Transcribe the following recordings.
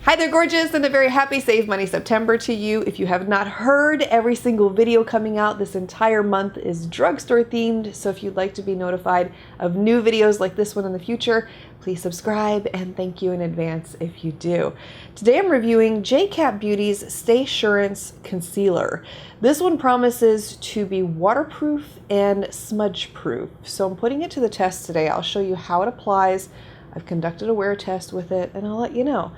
Hi there, gorgeous, and a very happy Save Money September to you. If you have not heard, every single video coming out this entire month is drugstore themed, so if you'd like to be notified of new videos like this one in the future, please subscribe, and thank you in advance if you do. Today I'm reviewing Jett Beauty's Staysurance Concealer. This one promises to be waterproof and smudge-proof, so I'm putting it to the test today. I'll show you how it applies. I've conducted a wear test with it, and I'll let you know.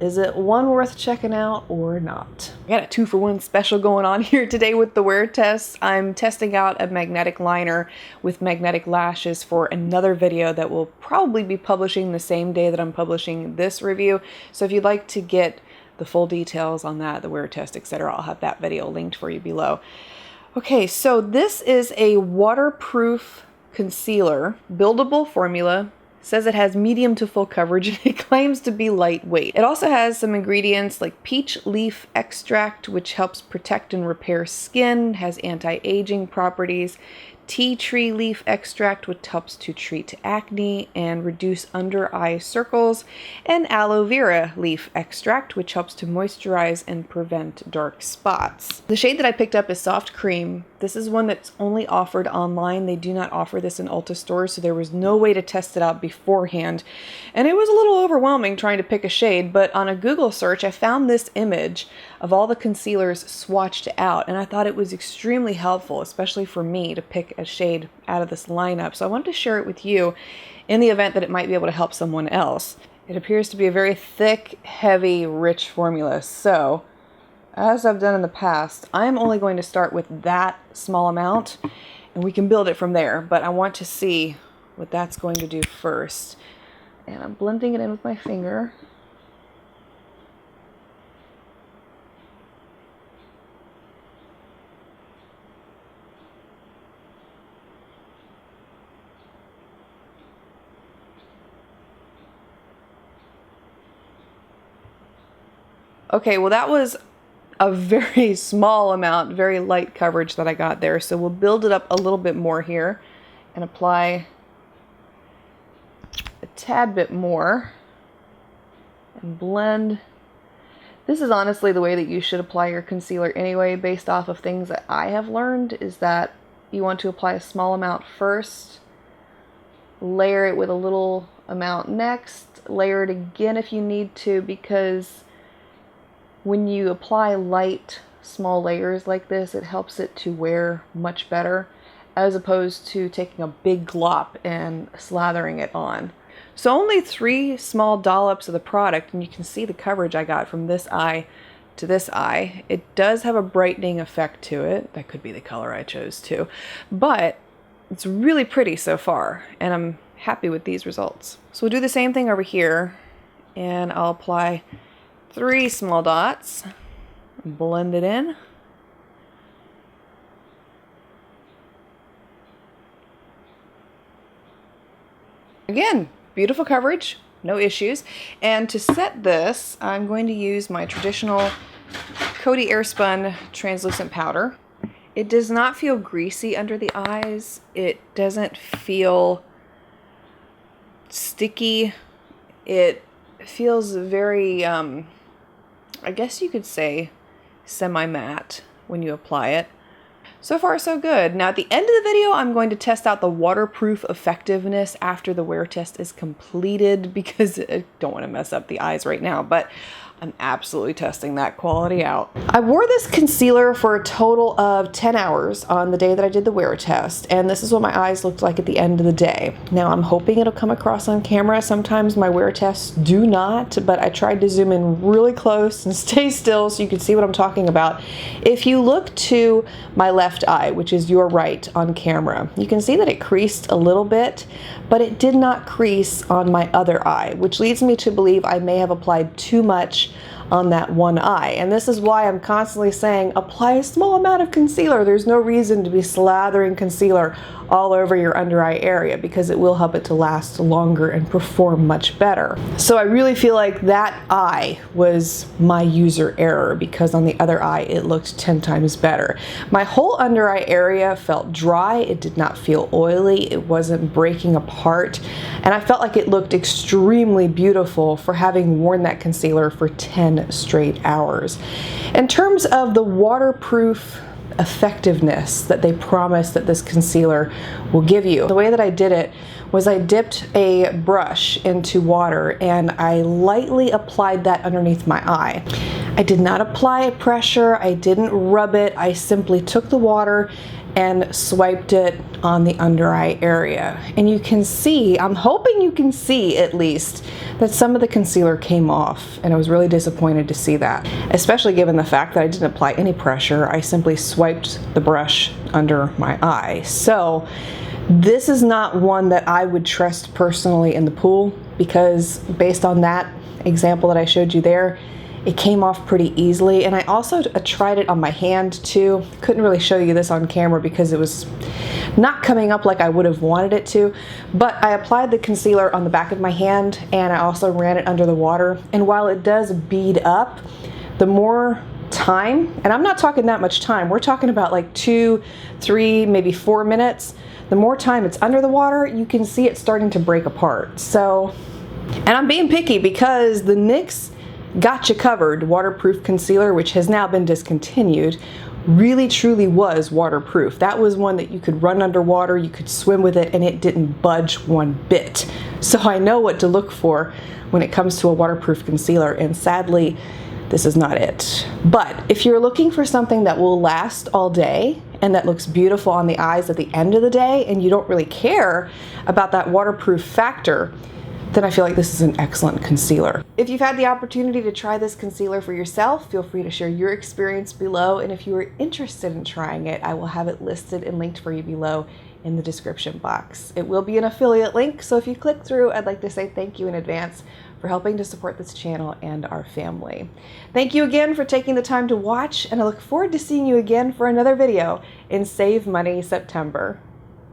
Is it one worth checking out or not? I got a 2-for-1 special going on here today with the wear test. I'm testing out a magnetic liner with magnetic lashes for another video that will probably be publishing the same day that I'm publishing this review. So if you'd like to get the full details on that, the wear test, etc., I'll have that video linked for you below. Okay, so this is a waterproof concealer, buildable formula. Says it has medium to full coverage, and it claims to be lightweight. It also has some ingredients like peach leaf extract, which helps protect and repair skin, has anti-aging properties, tea tree leaf extract, which helps to treat acne and reduce under eye circles, and aloe vera leaf extract, which helps to moisturize and prevent dark spots. The shade that I picked up is Soft Cream. This is one that's only offered online. They do not offer this in Ulta stores, so there was no way to test it out beforehand. And it was a little overwhelming trying to pick a shade, but on a Google search, I found this image of all the concealers swatched out, and I thought it was extremely helpful, especially for me, to pick a shade out of this lineup. So I wanted to share it with you in the event that it might be able to help someone else. It appears to be a very thick, heavy, rich formula. So as I've done in the past, I'm only going to start with that small amount, and we can build it from there, but I want to see what that's going to do first. And I'm blending it in with my finger. Okay, well that was a very small amount, very light coverage that I got there. So we'll build it up a little bit more here and apply a tad bit more and blend. This is honestly the way that you should apply your concealer anyway, based off of things that I have learned, is that you want to apply a small amount first, layer it with a little amount next, layer it again if you need to, because when you apply light, small layers like this, it helps it to wear much better, as opposed to taking a big glop and slathering it on. So only 3 small dollops of the product, and you can see the coverage I got from this eye to this eye. It does have a brightening effect to it. That could be the color I chose too, but it's really pretty so far, and I'm happy with these results. So we'll do the same thing over here, and I'll apply 3 small dots, blend it in. Again, beautiful coverage, no issues. And to set this, I'm going to use my traditional Coty Airspun translucent powder. It does not feel greasy under the eyes. It doesn't feel sticky. It feels very, I guess you could say, semi-matte when you apply it. So far, so good. Now, at the end of the video, I'm going to test out the waterproof effectiveness after the wear test is completed, because I don't want to mess up the eyes right now, but I'm absolutely testing that quality out. I wore this concealer for a total of 10 hours on the day that I did the wear test, and this is what my eyes looked like at the end of the day. Now, I'm hoping it'll come across on camera. Sometimes my wear tests do not, but I tried to zoom in really close and stay still so you can see what I'm talking about. If you look to my left eye, which is your right on camera, you can see that it creased a little bit, but it did not crease on my other eye, which leads me to believe I may have applied too much on that one eye. And this is why I'm constantly saying apply a small amount of concealer. There's no reason to be slathering concealer all over your under eye area, because it will help it to last longer and perform much better. So I really feel like that eye was my user error, because on the other eye it looked 10 times better. My whole under eye area felt dry, it did not feel oily, it wasn't breaking apart, and I felt like it looked extremely beautiful for having worn that concealer for 10 straight hours. In terms of the waterproof effectiveness that they promise that this concealer will give you, the way that I did it was I dipped a brush into water and I lightly applied that underneath my eye. I did not apply pressure, I didn't rub it, I simply took the water and swiped it on the under eye area. And you can see, I'm hoping you can see at least, that some of the concealer came off, and I was really disappointed to see that, especially given the fact that I didn't apply any pressure. I simply swiped the brush under my eye. So this is not one that I would trust personally in the pool, because based on that example that I showed you there, it came off pretty easily. And I also tried it on my hand too. Couldn't really show you this on camera because it was not coming up like I would have wanted it to, but I applied the concealer on the back of my hand and I also ran it under the water. And while it does bead up, the more time, and I'm not talking that much time, we're talking about like 2, 3, maybe 4 minutes, the more time it's under the water, you can see it starting to break apart. So, and I'm being picky because the NYX Gotcha Covered waterproof concealer, which has now been discontinued, really truly was waterproof. That was one that you could run underwater, you could swim with it, and it didn't budge one bit. So I know what to look for when it comes to a waterproof concealer, and sadly, this is not it. But if you're looking for something that will last all day and that looks beautiful on the eyes at the end of the day, and you don't really care about that waterproof factor, then I feel like this is an excellent concealer. If you've had the opportunity to try this concealer for yourself, feel free to share your experience below. And if you are interested in trying it, I will have it listed and linked for you below in the description box. It will be an affiliate link, so if you click through, I'd like to say thank you in advance for helping to support this channel and our family. Thank you again for taking the time to watch, and I look forward to seeing you again for another video in Save Money September.